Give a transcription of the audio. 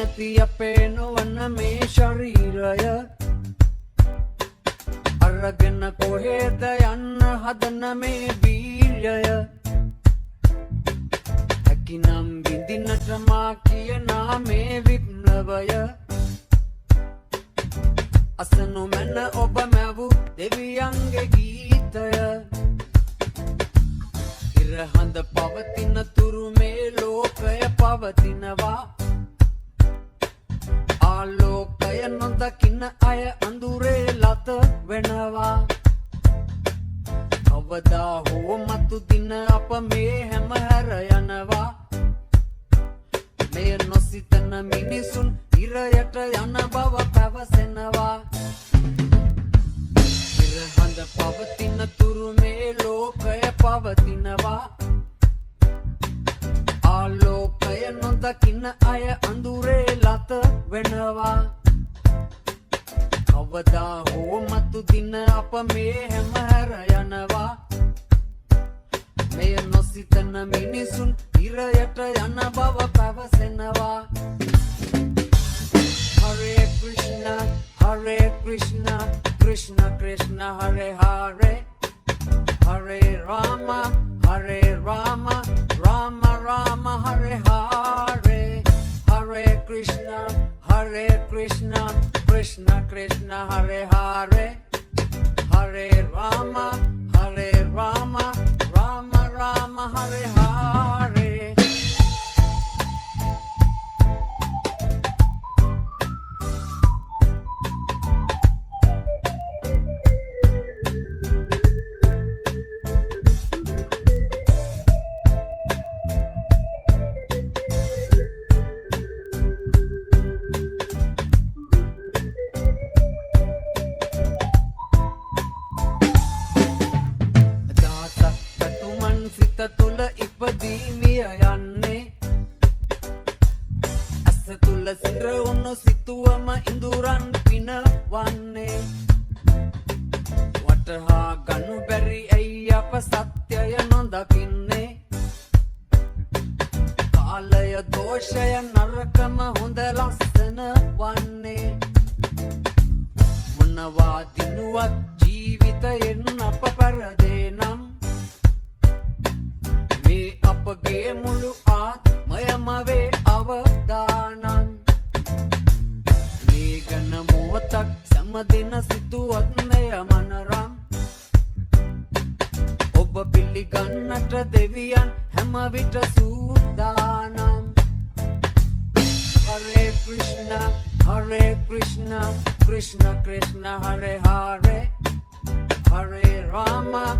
නැති අපේ නොවන මේ ශරීරය අරගෙන කොහෙද යන්න හදන මේ වීර්යය හැකිනම් විඳින්නට මා කියනා මේ විප්ලවය අසනු මැන ඔබ මැවූ දෙවියන්ගේ ගීතය ඉරහඳ පවතින තුරු මේ ලෝකය පවතිනවා ආලෝකය නොදකින්න අය අඳුරේ ලත වෙනවා කවදා හෝ මතු දින අප මේ හැම හැර යනවා මෙය නොසිතන මිනිසුන් ඉරයට යන බව පැවසෙනවා ඉරහඳ පවතින තුරු මේ ලෝකය පවතිනවා ආලෝකය නොදකින්න අය අඳුරේ ලත වෙනවා කවදා හෝ මතු දින අප මේ හැම හැර යනවා මෙය නොසිතන මිනිසුන් ඉරයට යන බව පැවසෙනවා Hare Krishna Krishna Krishna Hare Hare Hare Rama Rama Rama Hare Hare Hare Krishna Krishna Krishna Hare Hare Hare Rama Rama Rama Hare Hare තුල ඉපදීමිය යන්නේ අස තුල සිර උණු සිතුවම ඉඳුරන් පිනවන්නේ වටහා ගනු බැරි ඇයි අප සත්‍යය නොදකින්නේ කාලය දෝෂය නරකම හොඳ ලස්සන වන්නේ මොනවා දිනුවත් ජීවිතයෙන් අප පරදේ නම් අපගේ මුළු ආත්මයම වේ අවදානං මේ ගැන මොහොතක් සෑමදින සිතුවත් මෙය මනරම් ඔබ පිළිගන්නට දෙවියන් හැම විට සූදානම් Hare Krishna Krishna Hare Hare Hare Rama